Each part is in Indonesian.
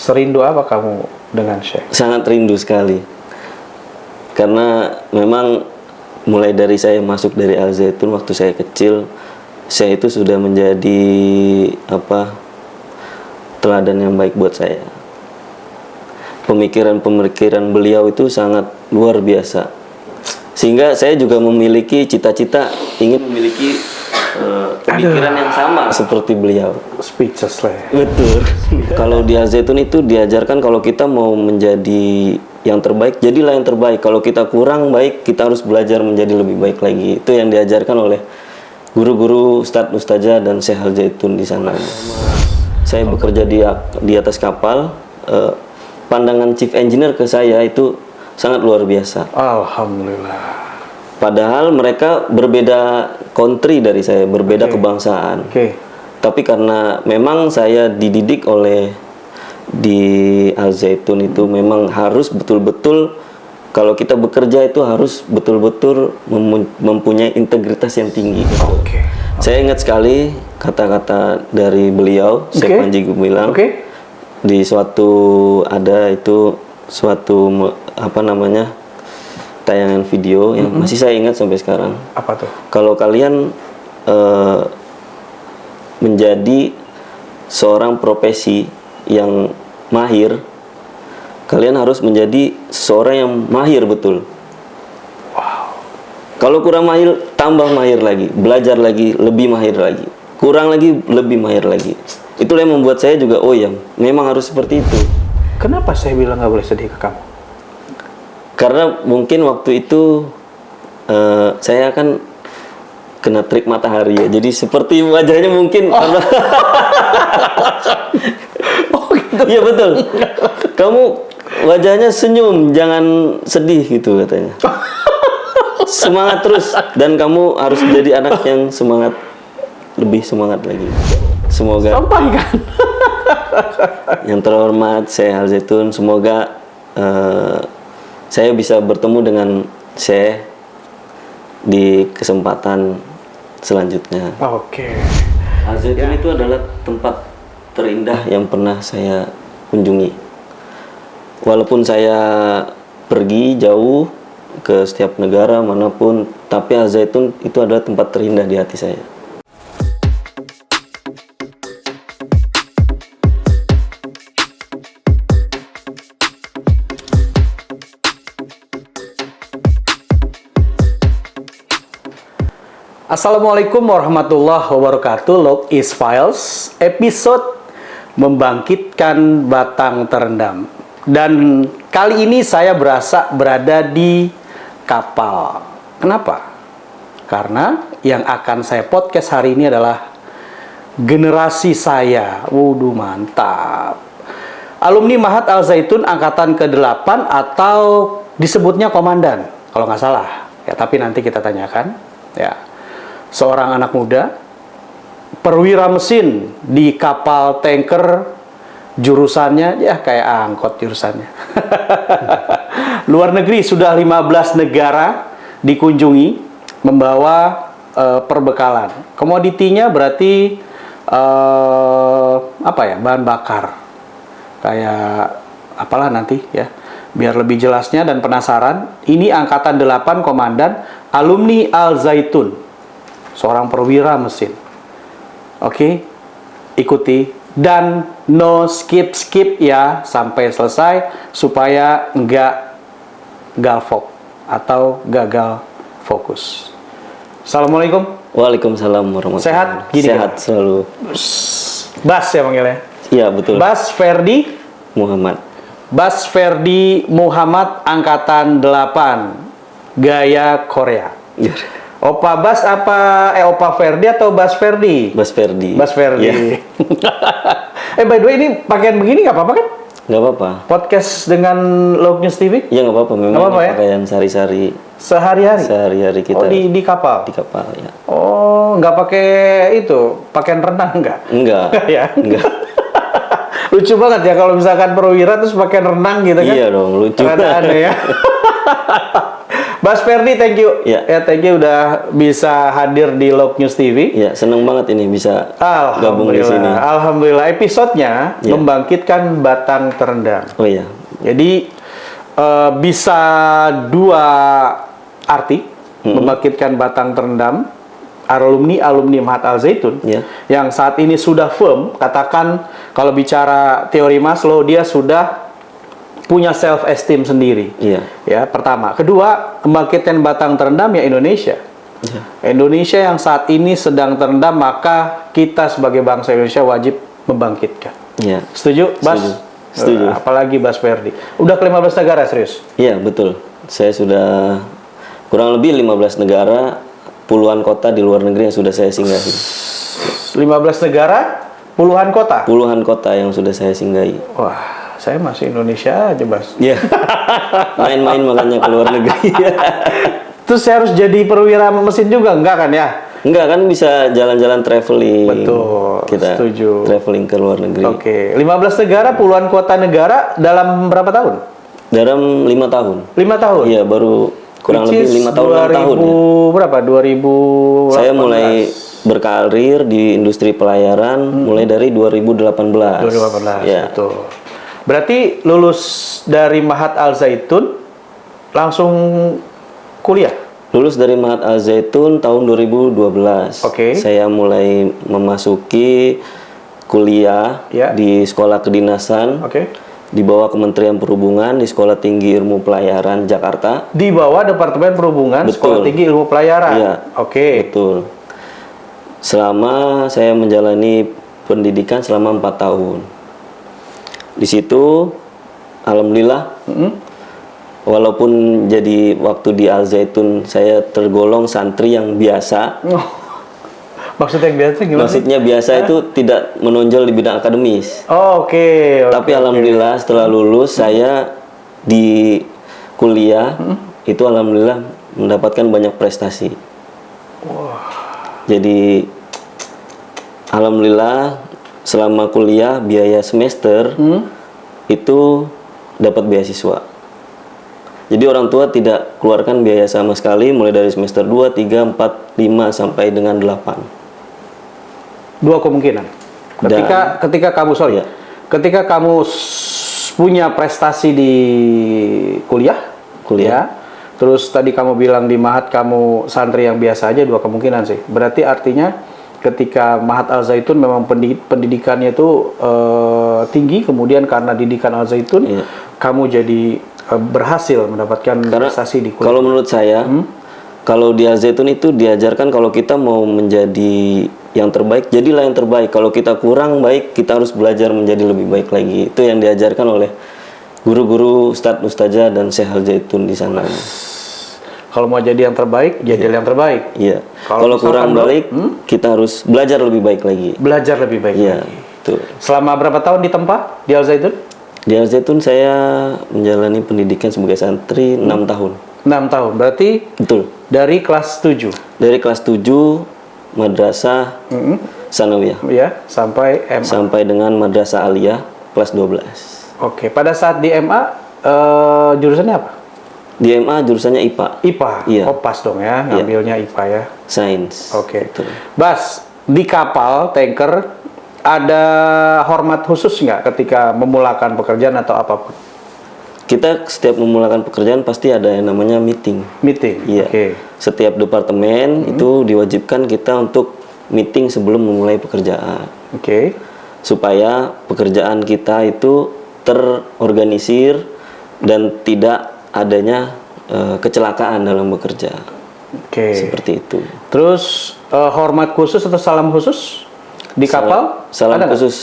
Serindu apa kamu dengan Syekh? Sangat rindu sekali. Karena memang mulai dari saya masuk dari Al Zaitun waktu saya kecil, Syekh itu sudah menjadi teladan yang baik buat saya. Pemikiran-pemikiran beliau itu sangat luar biasa. Sehingga saya juga memiliki cita-cita ingin memiliki pemikiran yang sama seperti beliau. Speechless lah ya. Betul. Kalau di Al Zaitun itu diajarkan kalau kita mau menjadi yang terbaik, jadilah yang terbaik. Kalau kita kurang baik, kita harus belajar menjadi lebih baik lagi. Itu yang diajarkan oleh guru-guru, ustadz, ustazah, dan Syekh Al Zaitun di sana. Saya bekerja di atas kapal. Pandangan chief engineer ke saya itu sangat luar biasa. Alhamdulillah. Padahal mereka berbeda country dari saya, berbeda kebangsaan. Tapi karena memang saya dididik oleh di Al Zaitun itu memang harus betul-betul kalau kita bekerja itu harus betul-betul mempunyai integritas yang tinggi. Saya ingat sekali kata-kata dari beliau, Syekh Panji Gumilang. Di suatu tayangan video yang masih saya ingat sampai sekarang. Apa tuh? Kalau kalian menjadi seorang profesi yang mahir, kalian harus menjadi seorang yang mahir betul. Kalau kurang mahir, tambah mahir lagi, belajar lagi, lebih mahir lagi, kurang lagi, lebih mahir lagi. Itulah yang membuat saya juga, oh ya, memang harus seperti itu. Kenapa saya bilang nggak boleh sedih ke kamu? Karena mungkin waktu itu saya kan kena trik matahari ya, jadi seperti wajahnya mungkin karena gitu. Iya betul. Kamu wajahnya senyum, jangan sedih gitu katanya. Semangat terus dan kamu harus jadi anak yang semangat, lebih semangat lagi. Semoga sampaikan. Yang terhormat Syekh Al Zaitun, semoga saya bisa bertemu dengan Syekh di kesempatan selanjutnya. Al Zaitun itu adalah tempat terindah yang pernah saya kunjungi. Walaupun saya pergi jauh ke setiap negara manapun, tapi Al Zaitun itu adalah tempat terindah di hati saya. Assalamualaikum warahmatullahi wabarakatuh. Log is Files, episode membangkitkan batang terendam. Dan kali ini saya berada di kapal. Kenapa? Karena yang akan saya podcast hari ini adalah generasi saya. Waduh, mantap. Alumni Mahat Al Zaitun angkatan ke-8 atau disebutnya komandan, kalau nggak salah. Ya, tapi nanti kita tanyakan. Ya. Seorang anak muda, perwira mesin di kapal tanker, jurusannya ya kayak angkot jurusannya. Luar negeri sudah 15 negara dikunjungi, membawa perbekalan. Komoditinya berarti bahan bakar. Kayak apalah nanti ya. Biar lebih jelasnya dan penasaran, ini angkatan 8 komandan alumni Al Zaitun. Seorang perwira mesin. Oke, ikuti dan no skip ya sampai selesai supaya enggak galvok atau gagal fokus. Assalamualaikum. Waalaikumsalam warahmatullahi wabarakatuh. Sehat? Gini sehat kan? Selalu. Bas ya panggilnya? Iya betul. Bas Ferdi Muhammad. Bas Ferdi Muhammad angkatan 8 gaya Korea. Opa Bas apa Opa Ferdi atau Bas Ferdi? Bas Ferdi. Bas Ferdi. Yeah. By the way, ini pakaian begini nggak apa-apa kan? Nggak apa-apa. Podcast dengan Log News TV? Ya nggak apa-apa. Memang gak apa-apa, pakaian sehari-hari. Sehari-hari kita. Oh di kapal? Di kapal ya. Oh nggak pakai itu pakaian renang nggak? Enggak. Ya. Enggak. Lucu banget ya kalau misalkan perwira terus pakaian renang gitu kan? Iya dong, lucu. Rada aneh ya. Bas Ferdi, thank you. Ya. Ya, thank you udah bisa hadir di Log News TV. Ya, senang banget ini bisa gabung di sini. Alhamdulillah, episodenya Ya. membangkitkan batang terendam. Oh iya. Jadi bisa dua arti, membangkitkan batang terendam alumni Mahat Al Zaitun Ya. yang saat ini sudah firm, katakan kalau bicara teori Maslow dia sudah punya self esteem sendiri. Iya. Ya, pertama. Kedua, membangkitkan batang terendam ya Indonesia. Indonesia yang saat ini sedang terendam, maka kita sebagai bangsa Indonesia wajib membangkitkan. Iya. Setuju, Bas? Setuju. Apalagi Bas Ferdi. Udah ke 15 negara, serius? Iya, betul. Saya sudah kurang lebih 15 negara, puluhan kota di luar negeri yang sudah saya singgahi. 15 negara, puluhan kota? Puluhan kota yang sudah saya singgahi. Wah, saya masih Indonesia aja, Bas. Iya. Main-main makanya ke luar negeri. Terus saya harus jadi perwira mesin juga, enggak kan ya? Enggak kan bisa jalan-jalan traveling. Betul, Kita setuju. traveling ke luar negeri. Oke, 15 negara, puluhan kota negara dalam berapa tahun? Dalam 5 tahun. 5 tahun? Iya, baru kurang Which lebih is 5 tahun 6 tahun ya. Berapa? 2018. Saya mulai berkarir di industri pelayaran mulai dari 2018. 2018, Ya. betul. Berarti lulus dari Mahat Al Zaitun langsung kuliah? Lulus dari Mahat Al Zaitun tahun 2012. Oke. Saya mulai memasuki kuliah Ya. di sekolah kedinasan Oke. di bawah Kementerian Perhubungan di Sekolah Tinggi Ilmu Pelayaran Jakarta. Di bawah Departemen Perhubungan, Betul. Sekolah Tinggi Ilmu Pelayaran. Iya. Oke. Betul. Selama saya menjalani pendidikan selama 4 tahun. Di situ, alhamdulillah, walaupun jadi waktu di Al Zaitun saya tergolong santri yang biasa. Oh. Maksudnya yang biasa gimana? Maksudnya biasa itu tidak menonjol di bidang akademis. Oh, oke. Tapi alhamdulillah setelah lulus saya di kuliah itu alhamdulillah mendapatkan banyak prestasi. Jadi alhamdulillah selama kuliah biaya semester itu dapat beasiswa. Jadi orang tua tidak keluarkan biaya sama sekali mulai dari semester 2, 3, 4, 5 sampai dengan 8. Dua kemungkinan. Ketika kamu Ya. ketika kamu punya prestasi di kuliah, ya, terus tadi kamu bilang di Mahat kamu santri yang biasa aja, dua kemungkinan sih. Berarti artinya ketika Mahat Al Zaitun memang pendidikannya itu tinggi, kemudian karena didikan Al Zaitun Iya. kamu jadi berhasil mendapatkan prestasi di kuliah. Kalau menurut saya, kalau di Al Zaitun itu diajarkan kalau kita mau menjadi yang terbaik, jadilah yang terbaik. Kalau kita kurang baik, kita harus belajar menjadi lebih baik lagi. Itu yang diajarkan oleh guru-guru, ustadz, ustazah, dan Syekh Al Zaitun di sana. Kalau mau jadi yang terbaik, jadilah yang terbaik. Iya. Kalau Kalau kurang misalkan baik, kita harus belajar lebih baik lagi. Belajar lebih baik Iya, lagi. betul. Selama berapa tahun ditempa di Al Zaitun? Di Al Zaitun saya menjalani pendidikan sebagai santri 6 tahun. 6 tahun. Berarti Betul. dari kelas 7 Dari kelas 7 madrasah sanawiyah ya sampai MA. sampai dengan madrasah aliyah kelas 12. Oke, pada saat di MA jurusannya apa? Di MA jurusannya IPA, IPA. Iya. Oh, pas dong ya, ngambilnya IPA ya. Sains. Oke. Betul. Bas, di kapal tanker ada hormat khusus nggak ketika memulakan pekerjaan atau apapun? Kita setiap memulakan pekerjaan pasti ada yang namanya meeting. Meeting. Iya. Oke. Setiap departemen itu diwajibkan kita untuk meeting sebelum memulai pekerjaan. Oke. Supaya pekerjaan kita itu terorganisir dan tidak adanya kecelakaan dalam bekerja. Oke. Seperti itu. Terus hormat khusus atau salam khusus di kapal? Salam Ada nggak? khusus.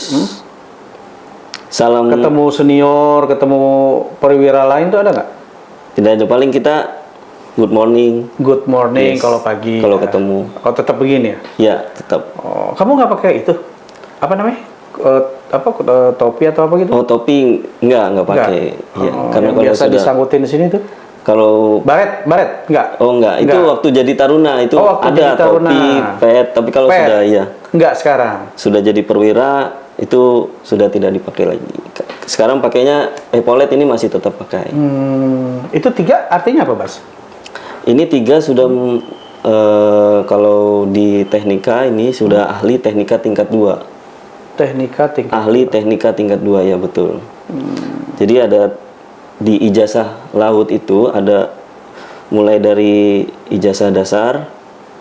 Salam Ketemu senior, ketemu perwira lain tuh ada nggak? tidak ada, paling kita good morning. Good morning Yes. kalau pagi. Kalau ya. ketemu. Oh, tetap begini ya? Ya, tetap. Oh, kamu nggak pakai itu? Apa namanya? Topi atau apa gitu? Oh, topi enggak pakai. Iya, karena yang kalau biasa sudah disangkutin di sini tuh. kalau Baret, enggak? oh enggak, itu Enggak. waktu jadi taruna itu Oh, waktu ada jadi taruna. topi, pet, tapi kalau Pet. sudah ya Enggak sekarang. sudah jadi perwira itu sudah tidak dipakai lagi. Sekarang pakainya epaulet ini masih tetap pakai. Itu 3 artinya apa, Bas? Ini 3 sudah kalau di teknika ini sudah ahli teknika tingkat 2. Teknika tingkat. Ahli teknika tingkat 2 ya betul. Jadi ada di ijazah laut itu ada mulai dari ijazah dasar,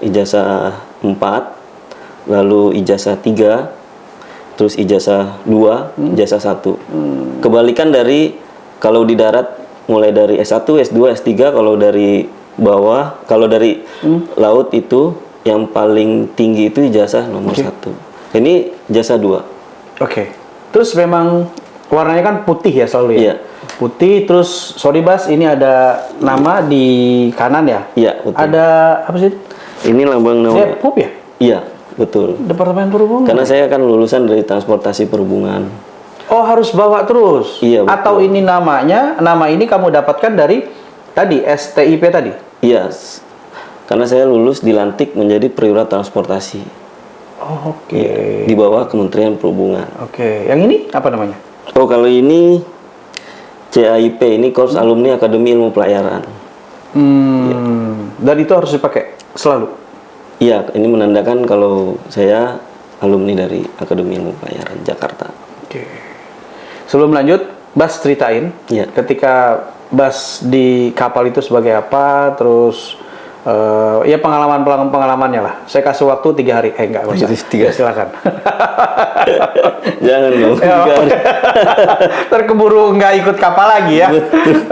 ijazah 4, lalu ijazah 3, terus ijazah 2, ijazah 1. Kebalikan dari kalau di darat mulai dari S1, S2, S3, kalau dari bawah, kalau dari laut itu yang paling tinggi itu ijazah nomor 1. Ini ijazah 2. Oke. Terus memang warnanya kan putih ya selalu ya? Iya. Putih, terus sorry Bas, ini ada nama di kanan ya? Iya, betul. Ada apa sih? Ini lambang nama. Depop ya? Iya, betul. Departemen Perhubungan. Karena saya kan lulusan dari transportasi perhubungan. Oh, harus bawa terus? Iya, betul. Atau ini namanya, nama ini kamu dapatkan dari tadi, STIP tadi? Iya, karena saya lulus dilantik menjadi perwira transportasi. Oh, oke. Di bawah Kementerian Perhubungan. Oke, yang ini apa namanya? Oh, kalau ini CAIP, ini Korps Alumni Akademi Ilmu Pelayaran. Dan itu harus dipakai selalu? Iya, ini menandakan kalau saya alumni dari Akademi Ilmu Pelayaran Jakarta. Oke. Sebelum lanjut, Bas ceritain Iya. ketika Bas di kapal itu sebagai apa, terus ya pengalamannya lah. Saya kasih waktu 3 hari. Enggak, nggak usah. 3. Silakan. Jangan dong. Terkeburu nggak ikut kapal lagi ya.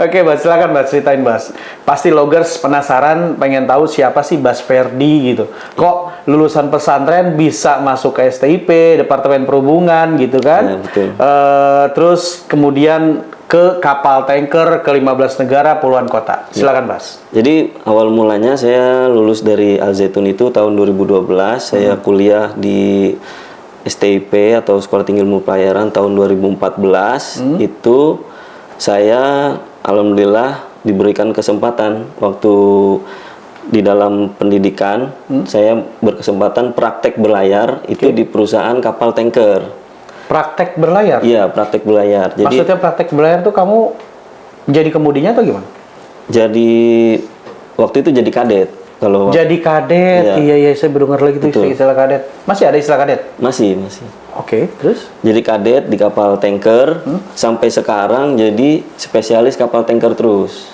Oke, Bas, silakan Bas, ceritain Bas. Pasti loggers penasaran, pengen tahu siapa sih Bas Ferdi gitu. Kok lulusan pesantren bisa masuk ke STIP, Departemen Perhubungan gitu kan? Ya, betul. Terus kemudian ke kapal tanker ke 15 negara puluhan kota. Silakan Bas. Jadi awal mulanya saya lulus dari Al Zaitun itu tahun 2012. Saya kuliah di STIP atau Sekolah Tinggi Ilmu Pelayaran tahun 2014. Itu saya alhamdulillah diberikan kesempatan waktu di dalam pendidikan. Saya berkesempatan praktek berlayar itu di perusahaan kapal tanker. Praktek berlayar? Iya, praktek berlayar. Jadi Maksudnya praktek berlayar tuh kamu jadi kemudinya atau gimana? jadi waktu itu jadi kadet. Kalau Jadi kadet, iya saya baru dengar lagi tuh istilah kadet. Masih ada istilah kadet? masih. Oke, terus? Jadi kadet di kapal tanker sampai sekarang jadi spesialis kapal tanker terus.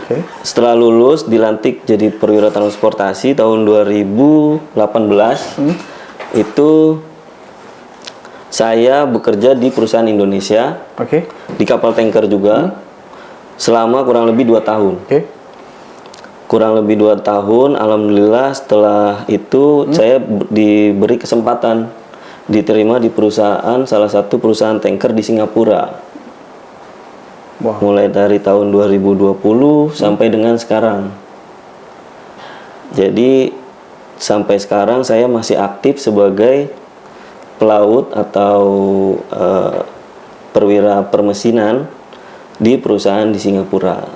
Oke. Setelah lulus dilantik jadi perwira transportasi tahun 2018. Itu saya bekerja di perusahaan Indonesia Oke. di kapal tanker juga selama kurang lebih 2 tahun. Oke. Kurang lebih 2 tahun, alhamdulillah setelah itu saya diberi kesempatan diterima di perusahaan, salah satu perusahaan tanker di Singapura. Wah. Mulai dari tahun 2020 sampai dengan sekarang. Jadi sampai sekarang saya masih aktif sebagai pelaut atau perwira permesinan di perusahaan di Singapura.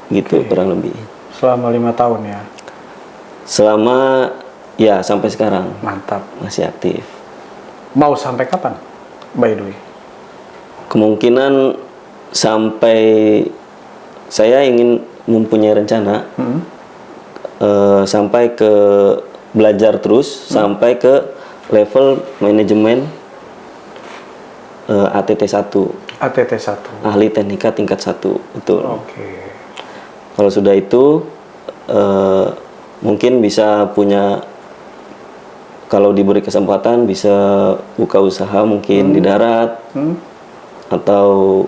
Gitu kurang lebih. Selama 5 tahun ya. Selama ya sampai sekarang Mantap. masih aktif. Mau sampai kapan? By the way. Kemungkinan sampai saya ingin mempunyai rencana sampai ke belajar terus sampai ke level manajemen ATT 1. ATT 1. Ahli teknika tingkat 1. Betul. Oke. Kalau sudah itu mungkin bisa punya, kalau diberi kesempatan bisa buka usaha mungkin di darat atau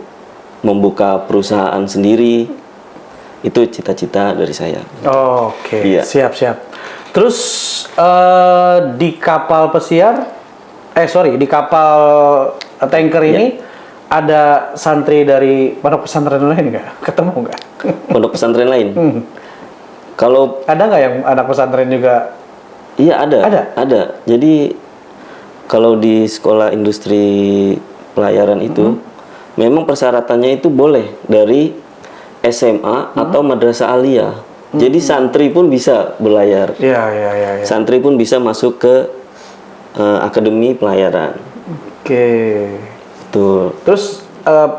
membuka perusahaan sendiri. Itu cita-cita dari saya. Oke. Iya. Siap. Terus di kapal pesiar, di kapal tanker ini ada santri dari pondok pesantren lain nggak? Ketemu nggak? Pondok pesantren lain. Kalau Ada nggak yang anak pesantren juga? iya Ada? ada. Jadi kalau di sekolah industri pelayaran itu memang persyaratannya itu boleh dari SMA atau madrasah aliyah. Jadi santri pun bisa berlayar. Iya. Santri pun bisa masuk ke akademi pelayaran. Oke. Betul. Terus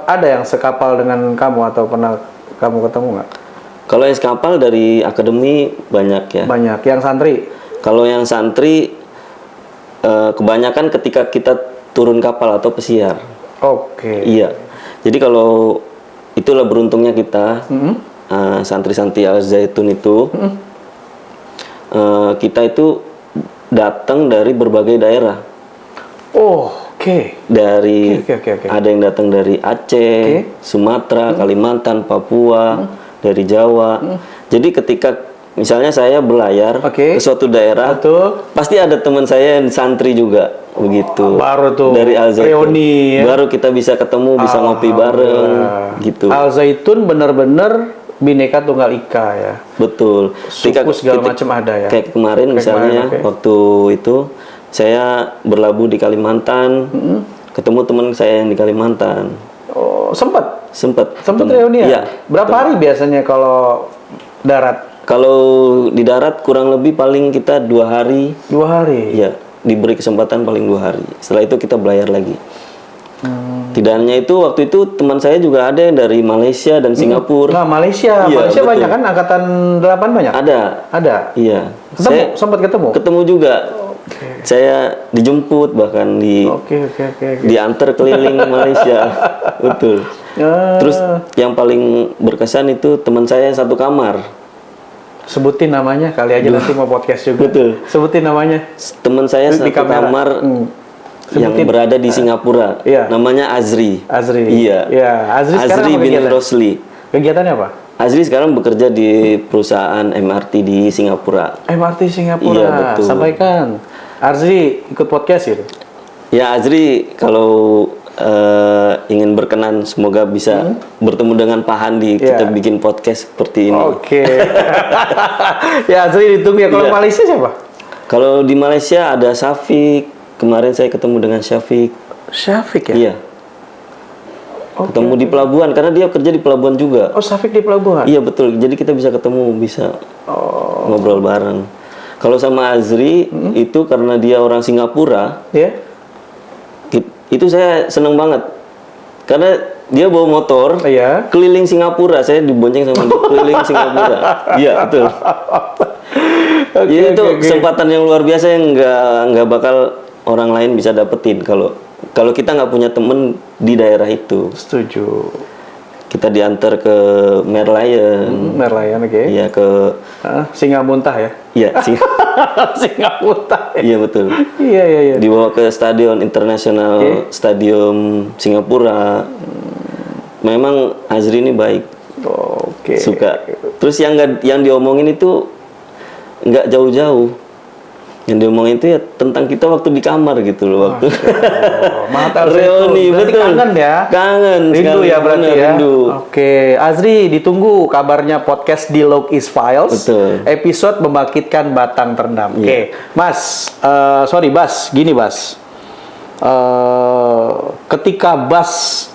ada yang sekapal dengan kamu atau pernah kamu ketemu nggak? Kalau eskapal dari akademi banyak ya. Banyak. Yang santri? Kalau yang santri kebanyakan ketika kita turun kapal atau pesiar. Oke. Iya. Jadi kalau itulah beruntungnya kita santri-santri Al Zaitun itu kita itu datang dari berbagai daerah. Oh, oke. Dari Oke. ada yang datang dari Aceh, Sumatera, Kalimantan, Papua, dari Jawa. Jadi ketika misalnya saya berlayar ke suatu daerah, Betul. pasti ada teman saya yang santri juga begitu. Baru tuh dari Al Zaitun. reuni ya. Baru kita bisa ketemu, bisa ngopi bareng gitu. Al Zaitun bener-bener Bhinneka Tunggal Ika ya. Betul. Suku segala macam ada ya. Kayak kemarin misalnya waktu itu saya berlabuh di Kalimantan, ketemu teman saya yang di Kalimantan. Oh, sempat Sempat reuni ya? Iya. Berapa hari biasanya kalau darat? Kalau di darat kurang lebih paling kita 2 hari. 2 hari? Iya, diberi kesempatan paling 2 hari. Setelah itu kita belayar lagi. Tidak hanya itu, waktu itu teman saya juga ada yang dari Malaysia dan Singapura. Nah, Malaysia. Iya, Malaysia betul. banyak kan? Angkatan 8 banyak? Ada. Iya. Saya Sempat ketemu? ketemu juga. Saya dijemput bahkan Oke. diantar keliling Malaysia. Betul. Terus yang paling berkesan itu teman saya yang satu kamar. Sebutin namanya kali aja nanti mau podcast juga. Betul. Sebutin namanya. Teman saya Di satu kamera. kamar yang Sebutin. berada di Singapura. Iya. Namanya Azri. Azri. Iya. Ya, Azri sekarang Azri apa bin kegiatan? Rosli. Kegiatannya apa? Azri sekarang bekerja di perusahaan MRT di Singapura. MRT Singapura. Iya, betul. Sampaikan. Azri ikut podcast itu. Ya Azri kalau ingin berkenan semoga bisa bertemu dengan Pak Handi, kita bikin podcast seperti ini. Oke. Ya Azri ditunggu ya. Kalau Iya. Malaysia siapa? Kalau di Malaysia ada Syafiq. Kemarin saya ketemu dengan Syafiq. Syafiq ya? Iya. Ketemu di pelabuhan karena dia kerja di pelabuhan juga. Oh, Syafiq di pelabuhan. Iya betul. Jadi kita bisa ketemu, bisa ngobrol bareng. Kalau sama Azri itu karena dia orang Singapura, Ya. itu saya seneng banget. Karena dia bawa motor Iya. keliling Singapura, saya dibonceng sama dia keliling Singapura. Iya betul. Oke, Jadi itu oke. kesempatan yang luar biasa yang nggak bakal orang lain bisa dapetin kalau kita nggak punya temen di daerah itu. Setuju. Kita diantar ke Merlion. Merlion, oke. Iya ke Singa muntah ya? iya sih. Singa muntah. Iya betul. Iya. Dibawa ke stadion internasional Stadium Singapura. Memang Azri ini baik. Oke. Suka. Terus yang diomongin itu nggak jauh-jauh. Yang diomongin itu ya tentang kita waktu di kamar gitu loh waktu. Mata reuni berarti betul. kangen ya? Kangen. Rindu sekali. ya berarti Bener, ya? Rindu. Oke, Azri ditunggu kabarnya podcast di Log Is Files. Betul. Episode membangkitkan batang terendam. Oke, Mas, sorry Bas, gini Bas. Ketika Bas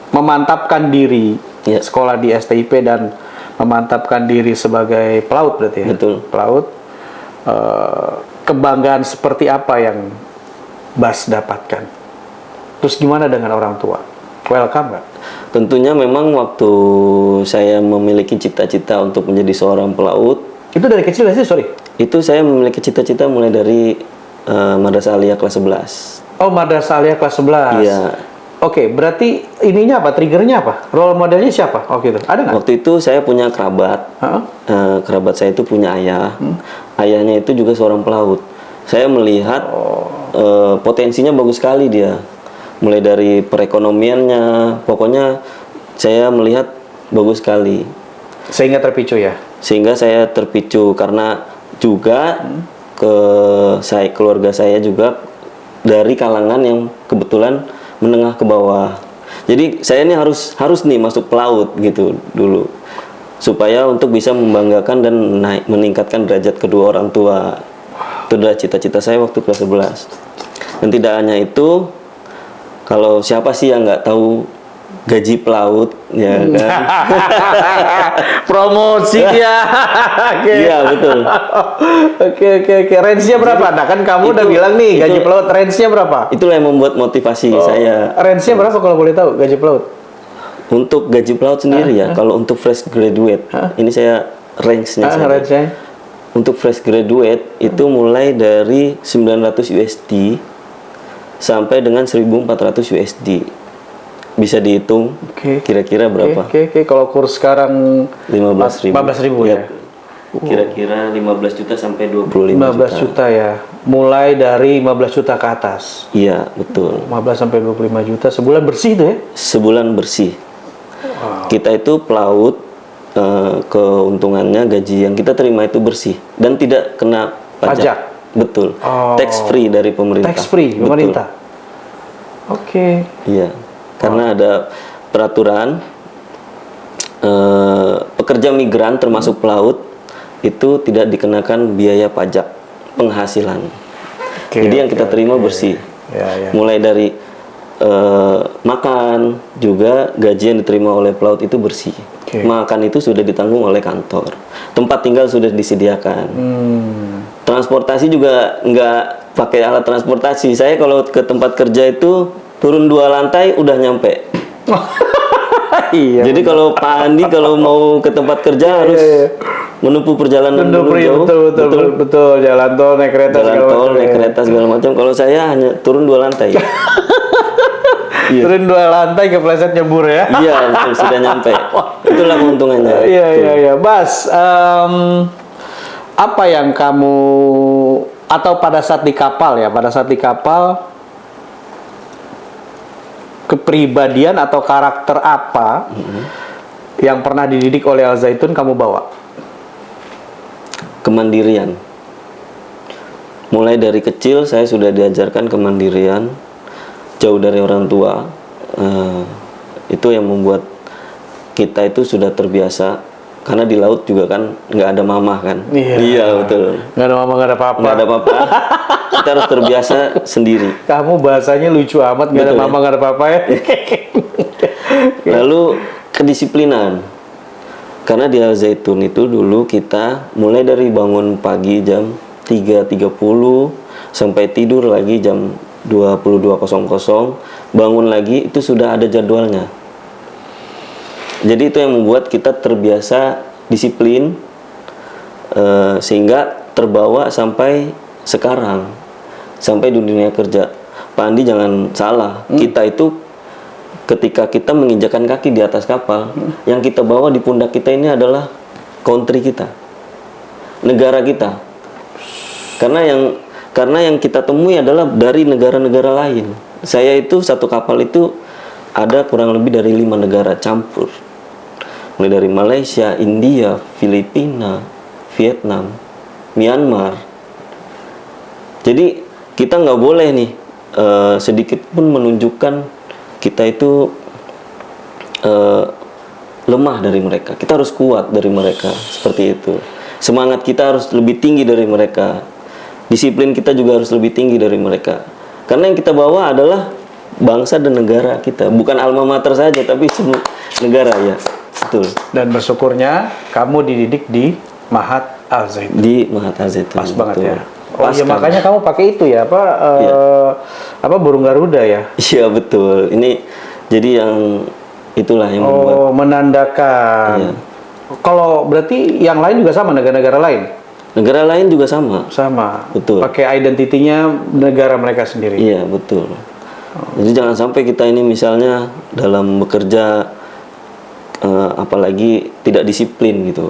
memantapkan diri sekolah di STIP dan memantapkan diri sebagai pelaut berarti ya? Betul. Pelaut. Kebanggaan seperti apa yang Bas dapatkan? Terus gimana dengan orang tua? Welcome nggak? Tentunya memang waktu saya memiliki cita-cita untuk menjadi seorang pelaut, Itu dari kecil nggak sih? Sorry. itu saya memiliki cita-cita mulai dari Madrasah Aliyah kelas 11. Oh, Madrasah Aliyah kelas 11. Iya. Oke, berarti ininya apa? Triggernya apa? Role modelnya siapa? Oke, itu. Ada nggak? Waktu itu saya punya kerabat. Heeh. Kerabat saya itu punya ayah. Ayahnya itu juga seorang pelaut. Saya melihat potensinya bagus sekali dia. Mulai dari perekonomiannya, pokoknya saya melihat bagus sekali. Sehingga terpicu ya? Sehingga saya terpicu karena juga keluarga saya juga dari kalangan yang kebetulan menengah ke bawah. Jadi saya ini harus nih masuk pelaut gitu dulu. Supaya untuk bisa membanggakan dan meningkatkan derajat kedua orang tua. Itu adalah cita-cita saya waktu kelas 11. Dan tidak hanya itu, kalau siapa sih yang nggak tahu gaji pelaut, ya kan? Promosi ya. Iya betul. Oke. Range-nya berapa? Nah, kan kamu udah bilang nih gaji pelaut. Range-nya berapa? Itulah yang membuat motivasi saya. Range-nya berapa kalau boleh tahu gaji pelaut? Untuk gaji pelaut sendiri ya, kalau untuk fresh graduate, ini saya range-nya saja. Range-nya? Untuk fresh graduate itu mulai dari 900 USD sampai dengan 1.400 USD. Bisa dihitung kira-kira berapa? Oke. Kalau kurs sekarang 15.000. 15.000 ya. Kira-kira 15 juta sampai 25 15 juta ya. Mulai dari 15 juta ke atas. Iya, betul. 15 sampai 25 juta sebulan bersih itu ya? Sebulan bersih. Kita itu pelaut, keuntungannya gaji yang kita terima itu bersih dan tidak kena pajak. Betul. Tax free dari pemerintah. Tax free pemerintah. Oke. Iya. Karena ada peraturan pekerja migran termasuk pelaut itu tidak dikenakan biaya pajak penghasilan. Jadi yang kita terima bersih. Mulai dari makan juga gaji yang diterima oleh pelaut itu bersih. Makan itu sudah ditanggung oleh kantor. Tempat tinggal sudah disediakan. Transportasi juga nggak pakai alat transportasi. Saya kalau ke tempat kerja itu turun 2 lantai udah nyampe. Iya. Jadi kalau Pak Andi kalau mau ke tempat kerja harus menempuh perjalanan dulu jauh. Betul. Jalan tol, naik kereta, segala macam. Kalau saya hanya turun 2 lantai. Turun 2 lantai kepleset nyebur ya. Iya, betul, sudah nyampe. Itulah keuntungannya. Iya. Bas, apa yang kamu atau pada saat di kapal kepribadian atau karakter apa yang pernah dididik oleh Al Zaitun kamu bawa? Kemandirian. Mulai dari kecil saya sudah diajarkan kemandirian, jauh dari orang tua. Itu yang membuat kita itu sudah terbiasa. Karena di laut juga kan nggak ada mamah kan. Iya betul. Nggak ada mamah, nggak ada papa. Nggak ada papa. Kita harus terbiasa sendiri. Kamu bahasanya lucu amat, nggak ada mama, nggak ada papa ya. Lalu kedisiplinan. Karena di Al Zaitun itu dulu kita mulai dari bangun pagi jam 3.30 sampai tidur lagi jam 22.00, bangun lagi itu sudah ada jadwalnya. Jadi itu yang membuat kita terbiasa disiplin sehingga terbawa sampai sekarang, sampai di dunia kerja. Pak Andi jangan salah, kita itu ketika kita menginjakan kaki di atas kapal, yang kita bawa di pundak kita ini adalah country kita, negara kita. Karena yang kita temui adalah dari negara-negara lain. Saya itu satu kapal itu ada kurang lebih dari 5 negara campur. Mulai dari Malaysia, India, Filipina, Vietnam, Myanmar. Jadi kita nggak boleh nih sedikit pun menunjukkan kita itu lemah dari mereka. Kita harus kuat dari mereka, seperti itu. Semangat kita harus lebih tinggi dari mereka. Disiplin kita juga harus lebih tinggi dari mereka. Karena yang kita bawa adalah bangsa dan negara kita, bukan alma mater saja, tapi semua negara ya. Betul. Dan bersyukurnya kamu dididik di Mahat Al Zaitun. Di Mahat Al Zaitun. Pas banget betul. ya. Oh iya, makanya kamu pakai itu ya, apa burung Garuda ya? Iya betul. Ini jadi yang itulah yang membuat. Oh, menandakan. Iya. Kalau berarti yang lain juga sama, negara-negara lain? Negara lain juga sama. Sama. Betul. Pakai identitinya negara mereka sendiri. Iya betul. Jadi jangan sampai kita ini misalnya dalam bekerja apalagi tidak disiplin gitu,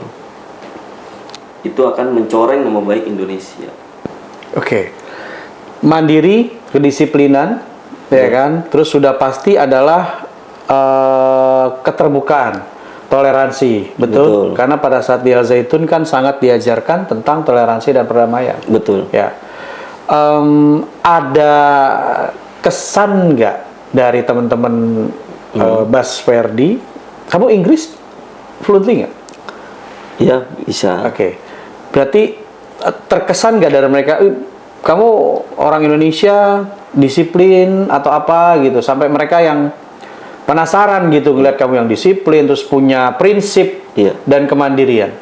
itu akan mencoreng nama baik Indonesia. Oke. Mandiri, kedisiplinan, ya kan? Terus sudah pasti adalah keterbukaan, toleransi, betul? Karena pada saat di Al Zaitun kan sangat diajarkan tentang toleransi dan perdamaian. Betul. Ya. Ada kesan nggak dari teman-teman Bas Ferdi? Kamu Inggris fluently nggak? Iya, bisa. Oke. Berarti terkesan nggak dari mereka, kamu orang Indonesia, disiplin atau apa gitu, sampai mereka yang penasaran gitu ngeliat kamu yang disiplin, terus punya prinsip dan kemandirian.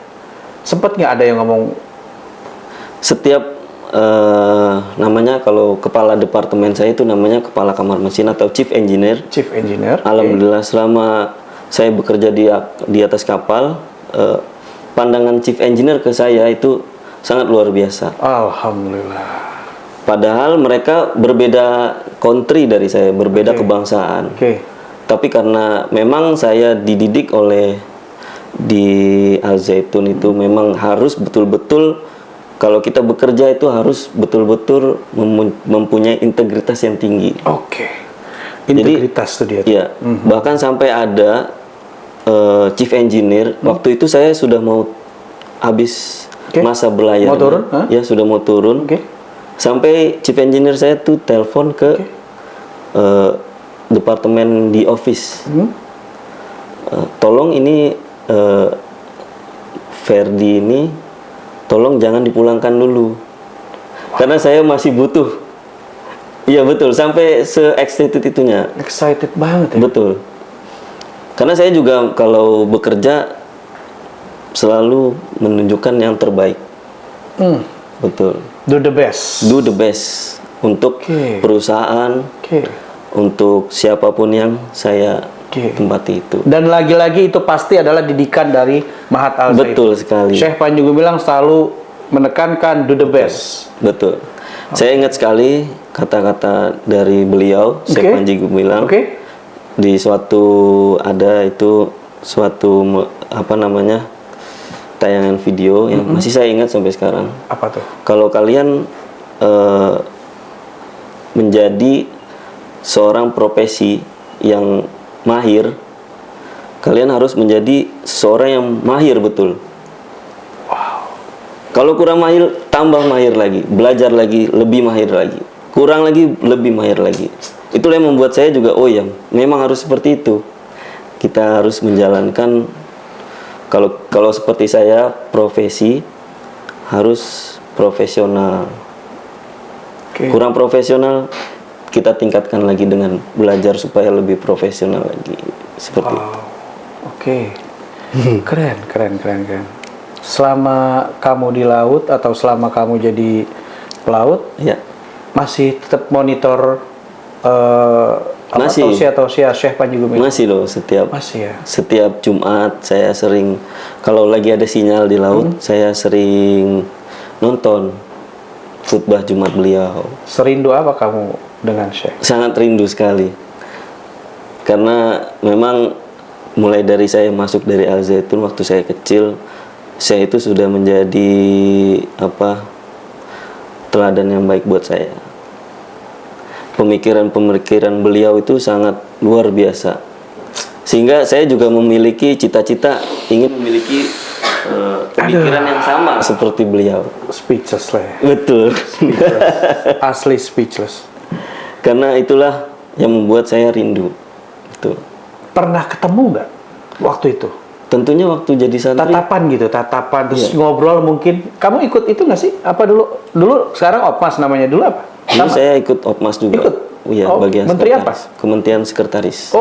Sempet nggak ada yang ngomong? Setiap namanya kalau kepala departemen saya itu namanya kepala kamar mesin atau chief engineer. Chief engineer. Alhamdulillah selama saya bekerja di atas kapal, pandangan chief engineer ke saya itu sangat luar biasa. Alhamdulillah. Padahal mereka berbeda country dari saya, berbeda kebangsaan. Tapi karena memang saya dididik oleh di Al Zaitun itu memang harus betul-betul, kalau kita bekerja itu harus betul-betul mempunyai integritas yang tinggi. Integritas itu dia. Iya. Bahkan sampai ada chief engineer, waktu itu saya sudah mau habis masa berlayar. Mau turun? Ya, sudah mau turun. Sampai chief engineer saya tuh telepon ke departemen di office. Tolong ini Ferdi ini tolong jangan dipulangkan dulu. Karena saya masih butuh. Iya betul, sampai se-excited itunya. Excited banget ya. Betul. Karena saya juga kalau bekerja selalu menunjukkan yang terbaik. Betul. Do the best. Do the best untuk perusahaan, untuk siapapun yang saya tempati itu. Dan lagi-lagi itu pasti adalah didikan dari Mahat Al Zaitun. Betul sekali. Syekh Panji Gumilang selalu menekankan do the best. Betul. Saya ingat sekali kata-kata dari beliau, Syekh Panji Gumilang. Di suatu tayangan video yang masih saya ingat sampai sekarang. Apa tuh? Kalau kalian menjadi seorang profesi yang mahir, kalian harus menjadi seorang yang mahir betul. Kalau kurang mahir, tambah mahir lagi, belajar lagi, lebih mahir lagi, kurang lagi, lebih mahir lagi. Itulah yang membuat saya juga, oh ya, memang harus seperti itu. Kita harus menjalankan. Kalau seperti saya, profesi harus profesional. Kurang profesional, kita tingkatkan lagi dengan belajar supaya lebih profesional lagi. Seperti itu. Keren. Selama kamu di laut atau selama kamu jadi pelaut, masih tetap monitor tausiah Syekh Panji Gumilang? Masih loh, setiap Jumat saya sering, kalau lagi ada sinyal di laut, saya sering nonton khutbah Jumat beliau. Serindu apa kamu dengan Syekh? Sangat rindu sekali. Karena memang mulai dari saya masuk dari Al Zaitun waktu saya kecil, saya itu sudah menjadi teladan yang baik buat saya. Pemikiran beliau itu sangat luar biasa, sehingga saya juga memiliki cita-cita ingin memiliki pemikiran yang sama seperti beliau. Speechless lah ya. Betul. Asli speechless. Karena itulah yang membuat saya rindu. Betul. Pernah ketemu nggak waktu itu? Tentunya waktu jadi santri. Tatapan terus ngobrol mungkin. Kamu ikut itu nggak sih? Apa dulu sekarang Opmas namanya, dulu apa? Dulu saya ikut Opmas juga. Iya, bagian Menteri sekretaris. apa? Kementerian Sekretaris.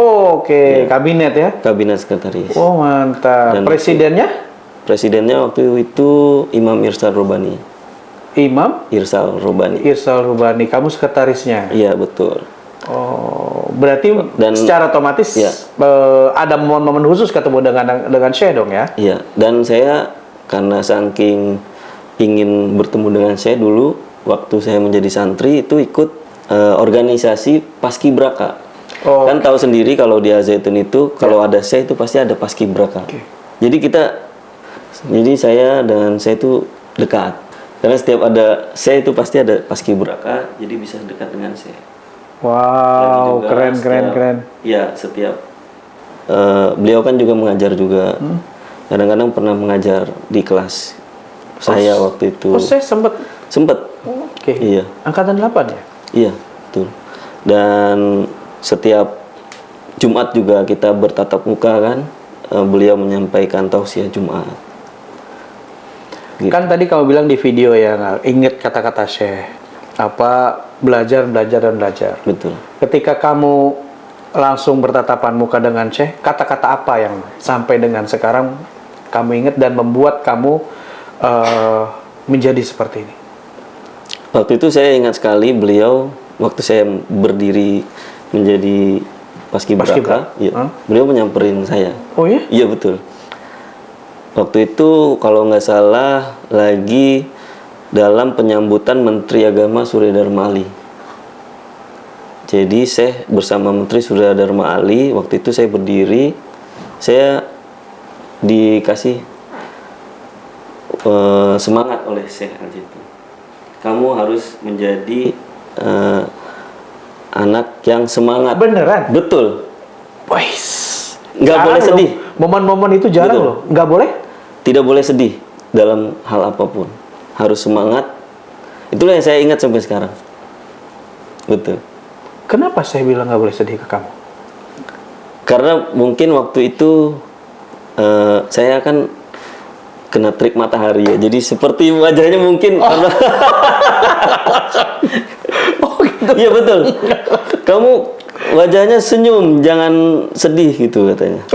Kabinet ya? Kabinet Sekretaris. Oh, mantap. Dan Presidennya? Presidennya waktu itu Imam Irsal Robani. Imam? Irsal Robani. Kamu sekretarisnya? Iya, betul. Oh, berarti Dan secara otomatis ada momen-momen khusus ketemu dengan Syekh dong ya? Iya, dan saya karena saking ingin bertemu dengan Syekh dulu, waktu saya menjadi santri itu ikut organisasi Paskibraka. Kan tahu sendiri kalau di Al Zaitun itu kalau ada Syekh itu pasti ada Paskibraka. Jadi saya dengan Syekh itu dekat. Karena setiap ada Syekh itu pasti ada Paskibraka, jadi bisa dekat dengan Syekh. Wow, keren. Iya, setiap beliau kan juga mengajar juga. Kadang-kadang pernah mengajar di kelas saya waktu itu. Saya sempat. Iya. Angkatan 8 ya? Iya, betul. Dan setiap Jumat juga kita bertatap muka kan. Beliau menyampaikan tausiah Jumat. Gitu. Kan tadi kamu bilang di video ya, ingat kata-kata Syekh. Belajar. Betul. Ketika kamu langsung bertatapan muka dengan Syekh, kata-kata apa yang sampai dengan sekarang kamu ingat dan membuat kamu menjadi seperti ini? Waktu itu saya ingat sekali beliau waktu saya berdiri menjadi Paskibraka, ya, Hah? beliau menyamperin saya. Oh ya? Iya betul. Waktu itu kalau nggak salah lagi dalam penyambutan Menteri Agama Surya Dharma Ali. Jadi saya bersama Menteri Surya Dharma Ali, waktu itu saya berdiri, saya dikasih semangat oleh Syekh Al-Zaitun. Kamu harus menjadi anak yang semangat. Beneran? Betul. Wais. Nggak Jarang boleh loh. sedih. Momen-momen itu jarang Betul. loh. Nggak boleh? Tidak boleh sedih dalam hal apapun. Harus semangat. Itulah yang saya ingat sampai sekarang. Betul. Kenapa saya bilang nggak boleh sedih ke kamu? Karena mungkin waktu itu saya kan kena trik matahari ya. Jadi seperti wajahnya mungkin karena Oh gitu. iya betul. Kamu wajahnya senyum, jangan sedih gitu katanya.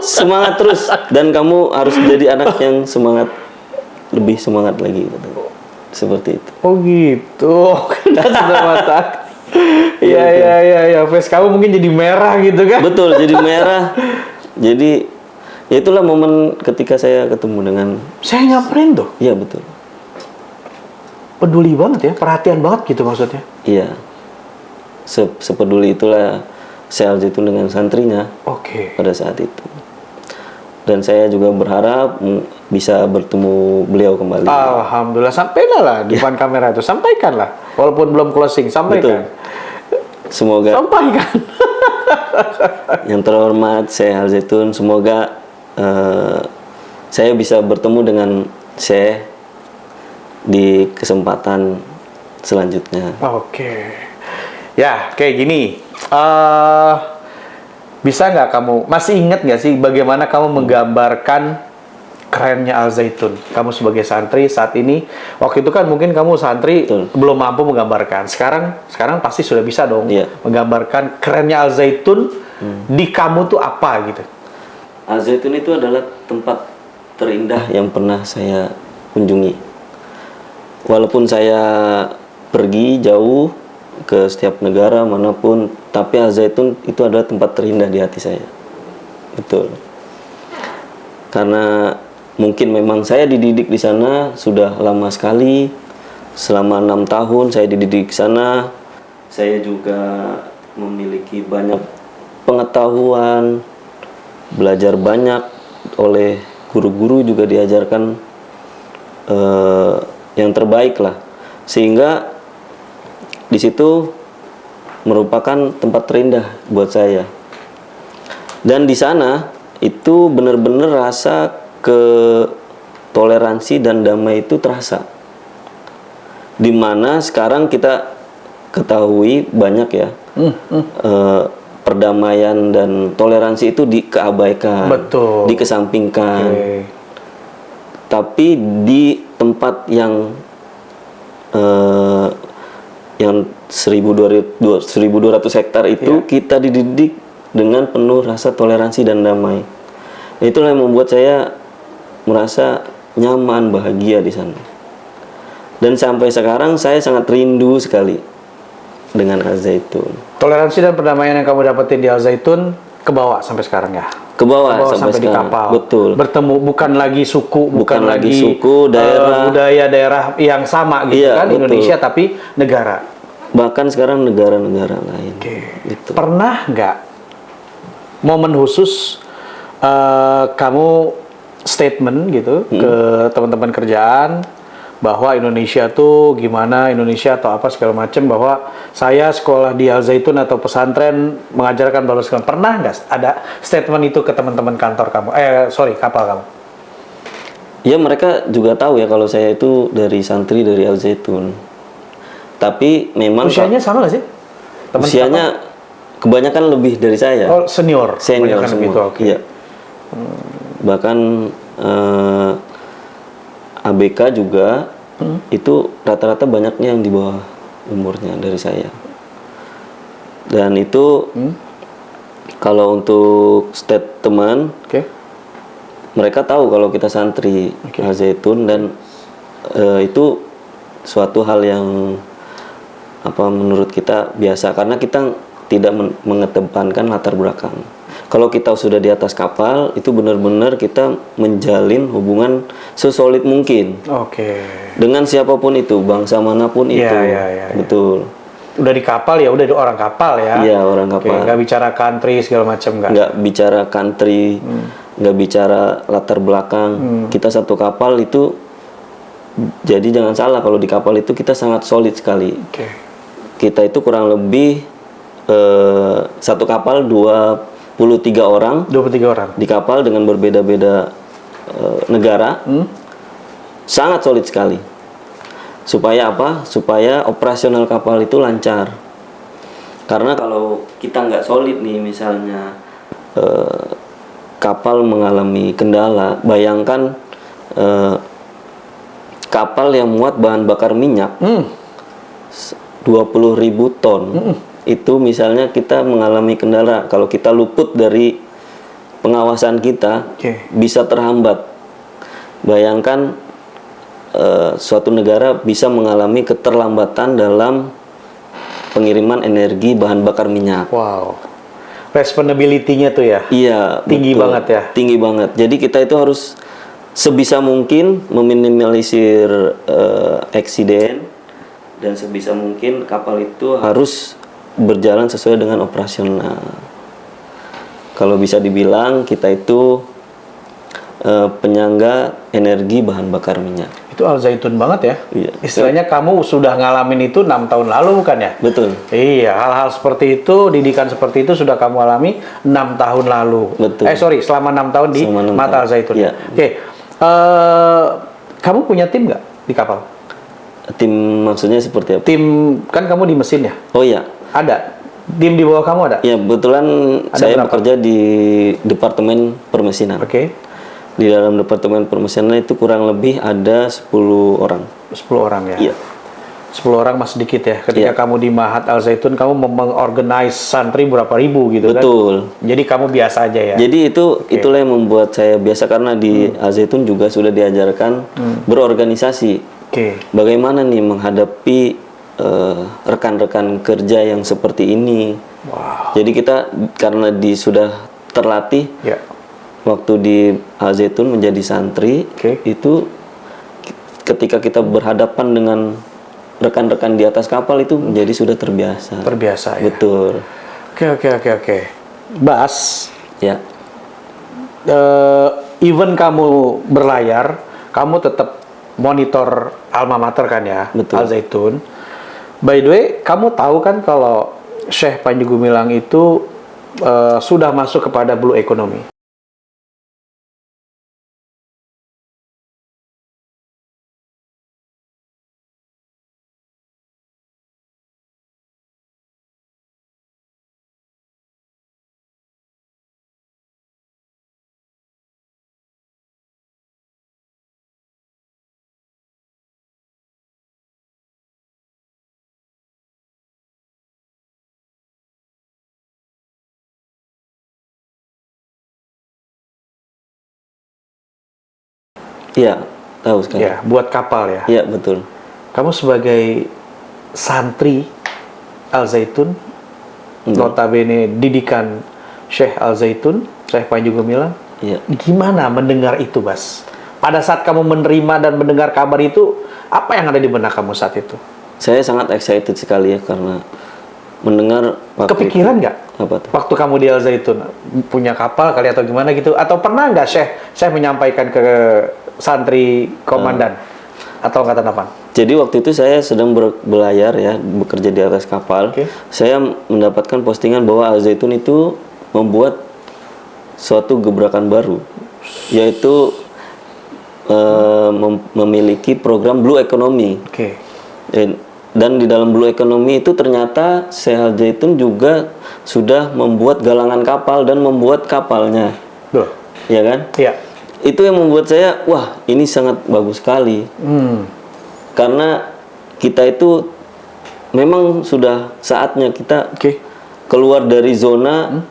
Semangat terus dan kamu harus jadi anak yang semangat, lebih semangat lagi katanya. Seperti itu. Oh gitu. Kena sudah mata. Iya. Face kamu mungkin jadi merah gitu kan? Betul, jadi merah. Jadi ya itulah momen ketika saya ketemu dengan Saya nyamperin tuh. iya betul. Peduli banget ya, perhatian banget gitu maksudnya. Iya. Sepeduli itulah Syekh Al-Zaitun dengan santrinya Oke. pada saat itu. Dan saya juga berharap bisa bertemu beliau kembali. Alhamdulillah, sampaikan lah di depan kamera itu, sampaikan lah. Walaupun belum closing, sampaikan. Semoga Sampaikan. yang terhormat Syekh Al-Zaitun, semoga saya bisa bertemu dengan Syekh di kesempatan selanjutnya. Oke. Ya, kayak gini. Bisa nggak kamu, masih ingat nggak sih bagaimana kamu menggambarkan kerennya Al-Zaitun? Kamu sebagai santri saat ini, waktu itu kan mungkin kamu santri Betul. belum mampu menggambarkan. Sekarang pasti sudah bisa dong Iya. menggambarkan kerennya Al-Zaitun di kamu tuh apa gitu. Al-Zaitun itu adalah tempat terindah yang pernah saya kunjungi. Walaupun saya pergi jauh ke setiap negara manapun, tapi Al-Zaitun itu adalah tempat terindah di hati saya. Betul. Karena mungkin memang saya dididik di sana sudah lama sekali. Selama 6 tahun saya dididik di sana. Saya juga memiliki banyak pengetahuan, belajar banyak oleh guru-guru, juga diajarkan yang terbaik lah. Sehingga di situ merupakan tempat terindah buat saya. Dan di sana itu benar-benar rasa toleransi dan damai itu terasa. Dimana sekarang kita ketahui banyak ya perdamaian dan toleransi itu dikeabaikan, Betul. dikesampingkan. Oke. Tapi di tempat yang 1.200 hektar itu kita dididik dengan penuh rasa toleransi dan damai. Itulah yang membuat saya merasa nyaman, bahagia di sana. Dan sampai sekarang saya sangat rindu sekali dengan Al-Zaitun. Toleransi dan perdamaian yang kamu dapetin di Al-Zaitun kebawa sampai sekarang ya? Ke bawah Sampai di sekarang. kapal. Betul. Bertemu bukan lagi suku, Bukan lagi suku, daerah. budaya daerah yang sama gitu Iya, kan, betul. Indonesia tapi negara. Bahkan sekarang negara-negara lain. Oke. Gitu. Pernah nggak momen khusus kamu statement gitu ke teman-teman kerjaan bahwa Indonesia tuh gimana, Indonesia atau apa segala macam, bahwa saya sekolah di Al-Zaitun atau pesantren mengajarkan balas Islam. Pernah nggak ada statement itu ke teman-teman kantor kamu? Kapal kamu? Ya mereka juga tahu ya kalau saya itu dari santri dari Al-Zaitun. Tapi memang Usianya sama nggak sih? Teman usianya kebanyakan lebih dari saya. Oh, senior. Senior Kebanyakan semua. begitu, oke. Iya. Bahkan ABK juga itu rata-rata banyaknya yang di bawah umurnya dari saya. Dan itu kalau untuk statement Oke. mereka tahu kalau kita santri Al-Zaitun, dan itu suatu hal yang menurut kita biasa, karena kita tidak mengedepankan latar belakang. Kalau kita sudah di atas kapal, itu benar-benar kita menjalin hubungan sesolid mungkin. Oke. Dengan siapapun itu, bangsa manapun Iya, itu. iya, iya. Betul. Udah di kapal ya, udah di orang kapal ya. Iya, orang Oke, kapal. nggak bicara country segala macam nggak? Nggak bicara country, nggak bicara latar belakang. Kita satu kapal itu, jadi jangan salah, kalau di kapal itu kita sangat solid sekali. Oke. Kita itu kurang lebih satu kapal 23 orang 23 orang. di kapal dengan berbeda-beda negara. Sangat solid sekali. Supaya apa? Supaya operasional kapal itu lancar. Karena kalau kita nggak solid nih, misalnya kapal mengalami kendala, bayangkan kapal yang muat bahan bakar minyak 20.000 ton. Itu misalnya kita mengalami kendala, kalau kita luput dari pengawasan kita, Oke. bisa terhambat. Bayangkan suatu negara bisa mengalami keterlambatan dalam pengiriman energi bahan bakar minyak. Wow. Responsibility-nya tuh ya. Iya, Tinggi betul. banget ya. Tinggi banget. Jadi kita itu harus sebisa mungkin meminimalisir eksiden, dan sebisa mungkin kapal itu harus berjalan sesuai dengan operasional. Kalau bisa dibilang kita itu penyangga energi bahan bakar minyak. Itu Al Zaitun banget ya. Iya. Istilahnya kamu sudah ngalamin itu 6 tahun lalu bukan ya? Betul. Iya, hal-hal seperti itu, didikan seperti itu sudah kamu alami 6 tahun lalu. Betul. Selama 6 tahun di Selama 6 Mata tahun. Al Zaitun. Iya. Oke. Kamu punya tim nggak di kapal? Tim maksudnya seperti apa? Tim, kan kamu di mesin ya? Oh iya. Ada? Tim di bawah kamu ada? Ya, kebetulan Ada saya berapa? bekerja di Departemen Permesinan. Oke. Di dalam Departemen Permesinan itu kurang lebih ada 10 orang. 10 orang ya? Iya. 10 orang masih sedikit ya. Ketika Iya. kamu di Mahat Al Zaitun, kamu mengorganize santri berapa ribu gitu kan? Betul. Jadi kamu biasa aja ya? Jadi itulah yang membuat saya biasa, karena di Al Zaitun juga sudah diajarkan berorganisasi. Oke. Bagaimana nih menghadapi rekan-rekan kerja yang seperti ini. Wow. Jadi kita karena sudah terlatih Ya. waktu di Al Zaitun menjadi santri, Oke. itu ketika kita berhadapan dengan rekan-rekan di atas kapal itu menjadi sudah terbiasa. Terbiasa ya? Betul. Oke. Bas, Ya. even kamu berlayar, kamu tetap monitor alma mater kan ya? Betul. Al Zaitun. By the way, kamu tahu kan kalau Syekh Panji Gumilang itu sudah masuk kepada Blue Economy? Iya, tahu sekali. Ya, buat kapal ya. Iya, betul. Kamu sebagai santri Al Zaitun, notabene didikan Syekh Al Zaitun, Syekh Panji Gumilang, Iya. gimana mendengar itu, Bas? Pada saat kamu menerima dan mendengar kabar itu, apa yang ada di benak kamu saat itu? Saya sangat excited sekali ya, karena mendengar waktu Kepikiran itu. nggak? Apa tuh? Waktu kamu di Al Zaitun, punya kapal kali atau gimana gitu? Atau pernah nggak Syekh menyampaikan ke santri komandan? Atau angkatan apa? Jadi waktu itu saya sedang berlayar ya, bekerja di atas kapal. Oke. Saya mendapatkan postingan bahwa Al Zaitun itu membuat suatu gebrakan baru, yaitu memiliki program Blue Economy. Oke. Dan di dalam Blue Economy itu ternyata Syekh Al Zaitun juga sudah membuat galangan kapal dan membuat kapalnya, Loh. ya kan? Iya. Itu yang membuat saya, wah ini sangat bagus sekali. Karena kita itu memang sudah saatnya kita Oke. keluar dari zona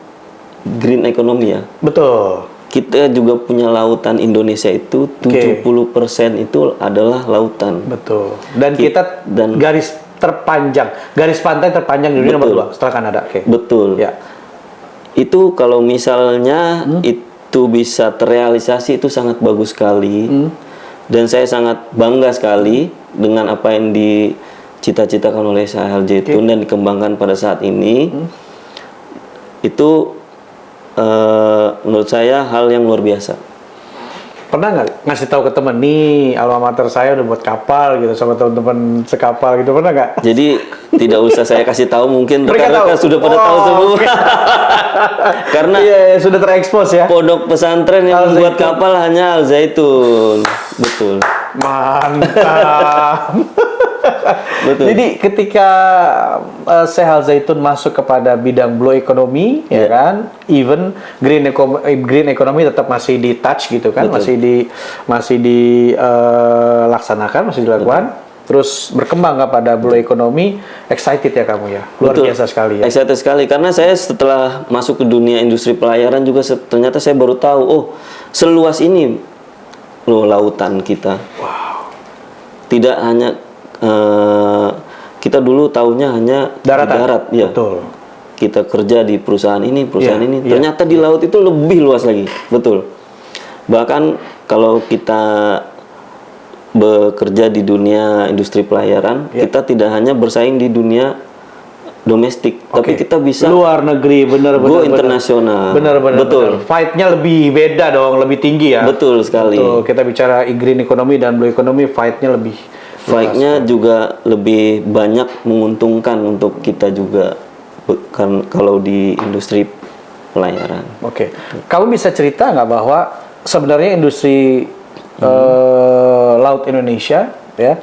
green economy ya. Betul. Kita juga punya lautan. Indonesia itu 70% itu adalah lautan. Betul. Dan kita Dan garis terpanjang, garis pantai terpanjang di dunia Betul. nomor 2 setelah Kanada. Oke. Betul. Ya. Itu kalau misalnya itu bisa terrealisasi itu sangat bagus sekali. Dan saya sangat bangga sekali dengan apa yang dicita-citakan oleh Syekh Al Zaitun dan dikembangkan pada saat ini. Itu menurut saya hal yang luar biasa. Pernah nggak ngasih tahu ke temen nih alma mater saya udah buat kapal gitu sama teman-teman sekapal gitu, pernah nggak? Jadi tidak usah saya kasih tahu, mungkin Mereka rekan-rekan tahu. sudah pada tahu Oh, semua. oke. Karena Iya, sudah terekspos ya. pondok pesantren yang Al membuat Zaitun. kapal hanya Al Zaitun. Betul. Mantap. Betul. Jadi ketika Syekh Al Zaitun masuk kepada bidang blue economy, ya kan, even green economy tetap masih di touch gitu kan, Betul. masih dilaksanakan, masih dilakukan. Terus berkembang kepada blue economy, excited ya kamu ya, luar Betul. biasa sekali ya. Excited sekali karena saya setelah masuk ke dunia industri pelayaran juga ternyata saya baru tahu, oh seluas ini loh lautan kita. Wow. Tidak hanya kita dulu taunya hanya di Daratan. darat, ya. Betul. Kita kerja di perusahaan ini, perusahaan Iya, ini. iya. Ternyata di laut itu lebih luas lagi, betul. Bahkan kalau kita bekerja di dunia industri pelayaran, Iya. kita tidak hanya bersaing di dunia domestik, tapi Oke. kita bisa luar negeri, go internasional. Benar-benar. Betul. Fight-nya lebih beda dong, lebih tinggi ya. Betul sekali. Betul. Kita bicara green economy dan blue economy, fight-nya lebih Fight-nya juga lebih banyak menguntungkan untuk kita juga kan kalau di industri pelayaran. Oke. Kamu bisa cerita nggak bahwa sebenarnya industri laut Indonesia, ya,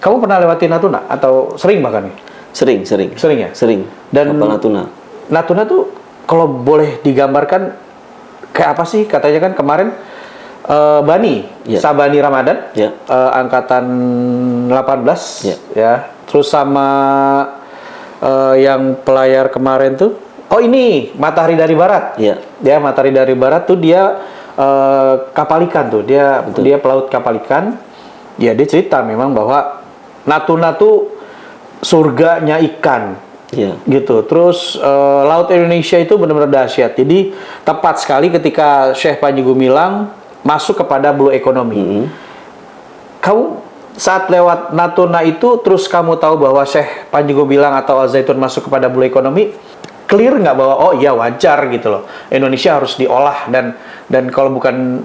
kamu pernah lewati Natuna atau sering bahkan nih? Sering ya? Sering. Dan Kapal Natuna. Natuna tuh kalau boleh digambarkan kayak apa sih? Katanya kan kemarin Bani, Ya. Sabani Ramadan, Ya. angkatan 18, Ya. ya. Terus sama yang pelayar kemarin tuh, oh ini Matahari dari Barat, Ya. ya Matahari dari Barat tuh dia kapal ikan tuh, dia pelaut kapal ikan. Ya dia cerita memang bahwa Natuna tuh surganya ikan. Ya. Gitu. Terus laut Indonesia itu benar-benar dahsyat. Jadi tepat sekali ketika Syekh Panji Gumilang masuk kepada blue economy. Kamu saat lewat Natuna itu terus kamu tahu bahwa Syekh Panji Gumilang atau Al Zaitun masuk kepada blue economy, clear nggak bahwa oh iya wajar gitu loh, Indonesia harus diolah dan kalau bukan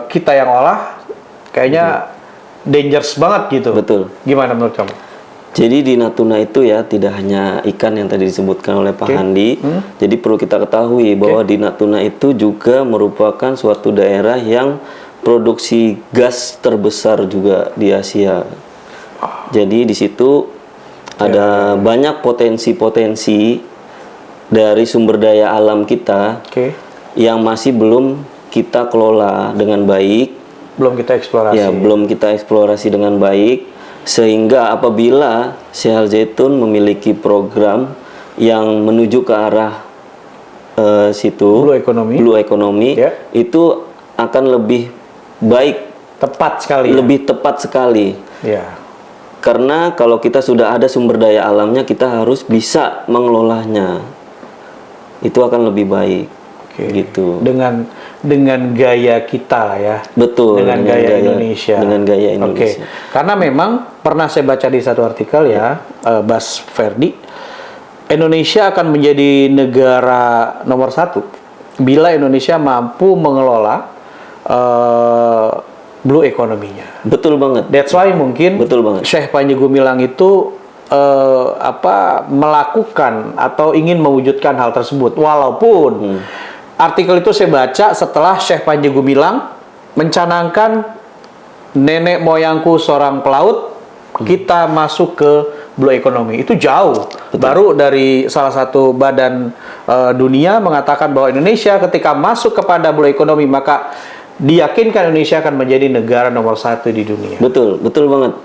kita yang olah kayaknya dangerous banget gitu. Betul. Gimana menurut kamu? Jadi di Natuna itu ya tidak hanya ikan yang tadi disebutkan oleh Pak Handi. Jadi perlu kita ketahui bahwa di Natuna itu juga merupakan suatu daerah yang produksi gas terbesar juga di Asia. Jadi di situ ada banyak potensi-potensi dari sumber daya alam kita yang masih belum kita kelola dengan baik. Belum kita eksplorasi. Ya, belum kita eksplorasi dengan baik. Sehingga apabila Syekh Al Zaitun memiliki program yang menuju ke arah situ, blue economy, itu akan lebih baik, tepat sekali. lebih tepat sekali. Ya. Karena kalau kita sudah ada sumber daya alamnya, kita harus bisa mengelolanya. Itu akan lebih baik. Gitu. Dengan gaya kita lah ya. Betul. Dengan gaya Indonesia. Dengan gaya Indonesia. Karena memang pernah saya baca di satu artikel ya, Bas Ferdi, Indonesia akan menjadi negara nomor 1 bila Indonesia mampu mengelola blue economy-nya. Betul banget. That's why mungkin Betul banget. Syekh Panji Gumilang itu melakukan atau ingin mewujudkan hal tersebut. Walaupun artikel itu saya baca setelah Syekh Panji Gumilang mencanangkan nenek moyangku seorang pelaut, kita masuk ke blue economy. Itu jauh. Baru dari salah satu badan dunia mengatakan bahwa Indonesia ketika masuk kepada blue economy maka diyakinkan Indonesia akan menjadi negara nomor 1 di dunia. Betul, betul banget.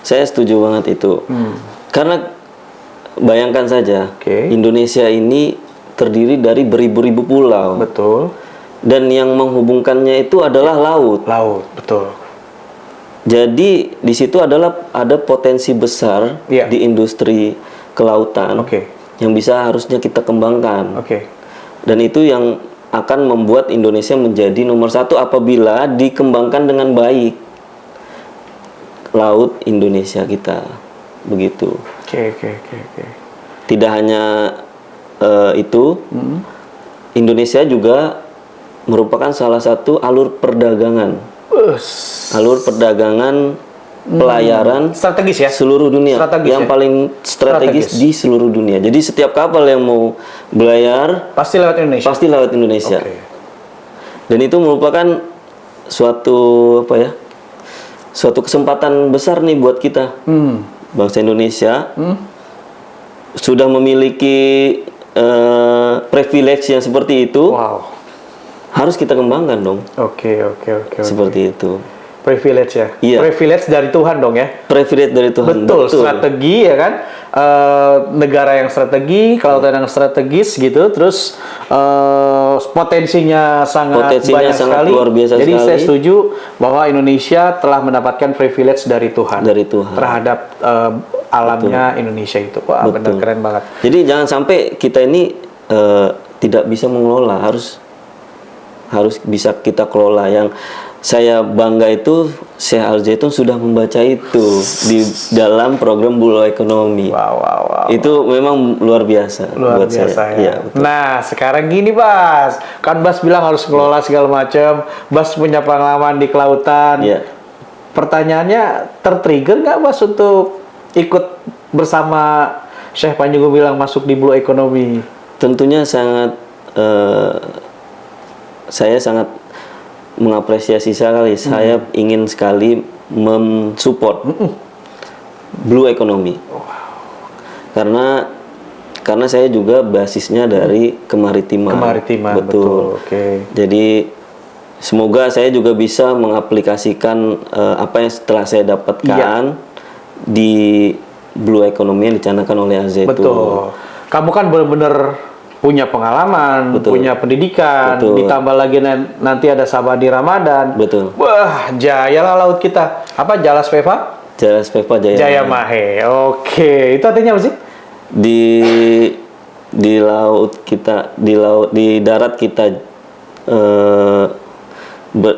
Saya setuju banget itu. Karena bayangkan saja, Indonesia ini terdiri dari beribu-ribu pulau. Betul. Dan yang menghubungkannya itu adalah laut. Laut, betul. Jadi di situ ada potensi besar Iya. di industri kelautan Oke. yang bisa harusnya kita kembangkan. Oke. Dan itu yang akan membuat Indonesia menjadi nomor satu apabila dikembangkan dengan baik laut Indonesia kita, begitu. Oke. Tidak hanya itu, Indonesia juga merupakan salah satu alur perdagangan, pelayaran Strategis ya. seluruh dunia, Strategis yang ya? paling strategis di seluruh dunia. Jadi setiap kapal yang mau belayar Pasti lewat Indonesia. pasti lewat Indonesia. Oke. Dan itu merupakan suatu suatu kesempatan besar nih buat kita. Bangsa Indonesia sudah memiliki privilege yang seperti itu, Wow. harus kita kembangkan dong. Oke. Seperti itu. Privilege ya. Iya. Privilege dari Tuhan dong ya. Privilege dari Tuhan. Betul. Strategi ya kan. Negara yang strategi, kelautan yang strategis gitu. Terus potensinya sangat Potensinya banyak sangat sekali. luar biasa Jadi sekali. saya setuju bahwa Indonesia telah mendapatkan privilege dari Tuhan. Dari Tuhan. Terhadap alamnya Indonesia itu. Wah, benar Betul. keren banget. Jadi jangan sampai kita ini tidak bisa mengelola, harus bisa kita kelola. Yang saya bangga itu Syekh Al-Zaitun sudah membaca itu di dalam program Bulog Ekonomi. Wow. Itu memang luar biasa Luar buat biasa saya. ya. Iya, betul. Nah, sekarang gini, Bas. Kan Bas bilang harus ngelola segala macam. Bas punya pengalaman di kelautan. Iya. Pertanyaannya, tertrigger nggak Bas untuk ikut bersama Syekh Panji Gumilang masuk di Blue Economy? Tentunya saya sangat mengapresiasi sekali. Saya ingin sekali mensupport Blue Economy. Karena saya juga basisnya dari kemaritiman. Kemaritiman, betul. Oke. Jadi semoga saya juga bisa mengaplikasikan apa yang setelah saya dapatkan di Blue Economy yang dicanangkan oleh Al-Zaitun. Betul. Kamu kan benar-benar punya pengalaman, Betul. punya pendidikan, Betul. ditambah lagi nanti ada Sabadi Ramadan. Betul. Wah, jaya lah laut kita. Apa, Jalas Peva? Jalas Pepa Jaya Mahe. Oke, itu artinya apa sih? di laut kita di darat kita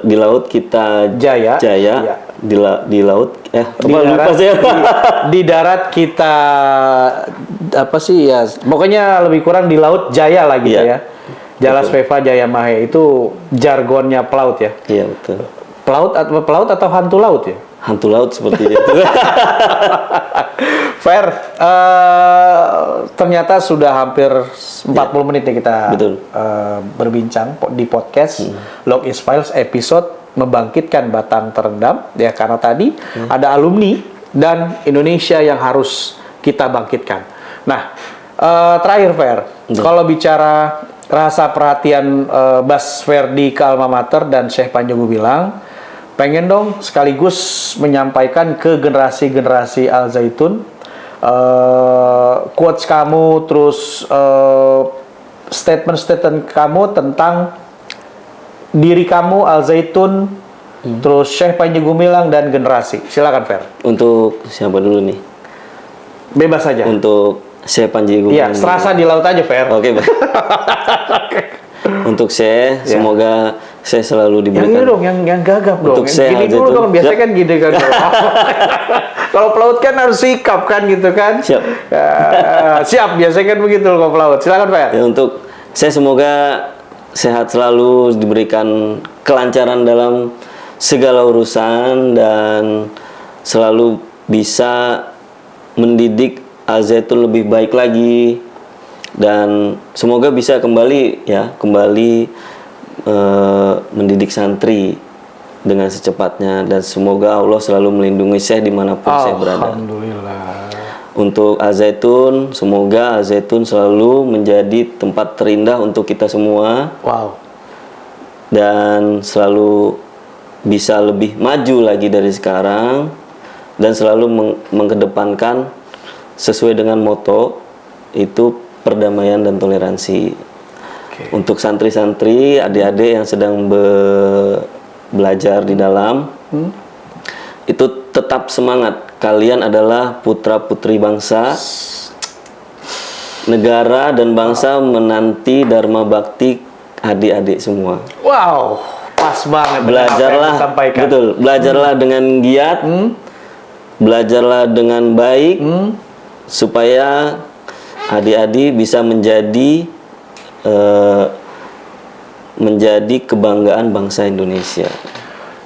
di laut kita Jaya. jaya Iya. di laut Di apa lupa darat, saya di darat kita apa sih ya? Pokoknya lebih kurang di laut jaya lah gitu Iya. ya. Jalas Peva Jaya Mahe itu jargonnya pelaut ya. iya betul, Pelaut atau hantu laut ya? hantu laut seperti itu. Fair. Ternyata sudah hampir 40 menit nih kita Betul. berbincang di podcast Log is Files episode membangkitkan batang terendam ya, karena tadi ada alumni dan Indonesia yang harus kita bangkitkan. Nah, terakhir Fair, kalau bicara rasa perhatian Bas Ferdi ke Alma Mater dan Syekh Panji Gumilang, pengen dong sekaligus menyampaikan ke generasi-generasi Al-Zaitun quotes kamu, terus statement-statement kamu tentang diri kamu Al-Zaitun, terus Syekh Panji Gumilang dan generasi. Silakan Fer. Untuk siapa dulu nih? Bebas saja. Untuk Syekh Panji Iya, Gumilang. serasa di laut aja Fer. Oke, Bang. Untuk Syekh, semoga Syekh selalu Yang ini diberikan. dong, yang gagap dong. Untuk Yang Syekh gini dulu Al-Zaitun. dong, biasanya Siap. kan gini kan. Kalau pelaut kan harus sikap kan gitu kan. Siap. Siap, biasanya kan begitu kalau pelaut. Silakan Fer. Ya, untuk saya semoga sehat selalu, diberikan kelancaran dalam segala urusan dan selalu bisa mendidik Al-Zaitun lebih baik lagi, dan semoga bisa kembali mendidik santri dengan secepatnya, dan semoga Allah selalu melindungi Syekh dimanapun saya berada. Alhamdulillah. Untuk Al-Zaitun, semoga Al-Zaitun selalu menjadi tempat terindah untuk kita semua Wow. dan selalu bisa lebih maju lagi dari sekarang, dan selalu mengedepankan sesuai dengan moto itu perdamaian dan toleransi. Oke. Untuk santri-santri, adik-adik yang sedang belajar di dalam, itu tetap semangat. Kalian adalah putra-putri bangsa. Negara dan bangsa menanti dharma bakti adik-adik semua. Wow, pas banget. Belajarlah, betul. Belajarlah dengan giat, belajarlah dengan baik, supaya adik-adik bisa menjadi kebanggaan bangsa Indonesia.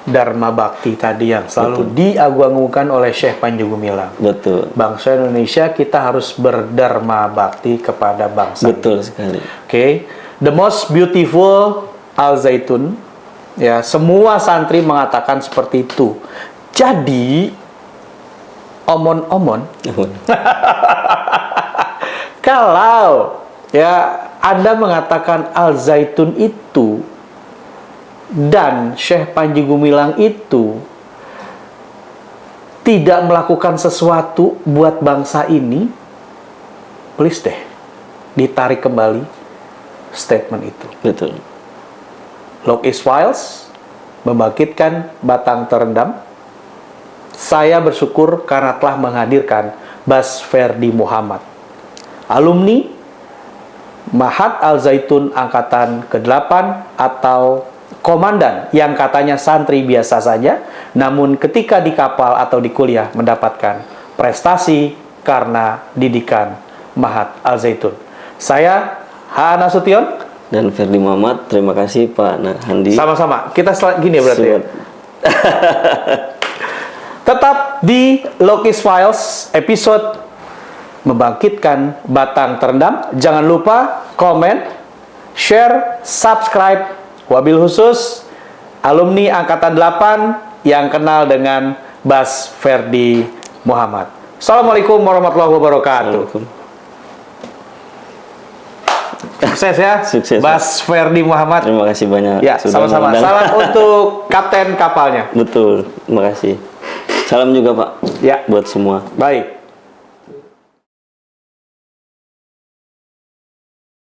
Dharma bakti tadi yang selalu diagung-agungkan oleh Syekh Panji Gumilang. Betul. Bangsa Indonesia kita harus berdharma bakti kepada bangsa. Betul sekali. Oke, the most beautiful Al Zaitun. Ya, semua santri mengatakan seperti itu. Jadi omon-omon, kalau ya Anda mengatakan Al Zaitun itu dan Syekh Panji Gumilang itu tidak melakukan sesuatu buat bangsa ini, please deh ditarik kembali statement itu. Betul. Lokis Files membangkitkan batang terendam. Saya bersyukur karena telah menghadirkan Bas Ferdi Muhammad, alumni Mahat Al Zaitun Angkatan ke-8 atau komandan yang katanya santri biasa saja, namun ketika di kapal atau di kuliah mendapatkan prestasi karena didikan Mahat Al Zaitun. Saya H. Nasution dan Ferdi Muhammad, terima kasih Pak Handi. Sama-sama. Kita gini ya berarti. Ya? Tetap di Lokis Files episode membangkitkan batang terendam. Jangan lupa komen, share, subscribe. Wabil khusus alumni Angkatan 8 yang kenal dengan Bas Ferdi Muhammad. Assalamualaikum warahmatullahi wabarakatuh. Sukses ya, sukses, Bas Ferdi Muhammad. Terima kasih banyak. Ya, sama-sama. Salam untuk kapten kapalnya. Betul, terima kasih. Salam juga Pak. Ya, buat semua. baik.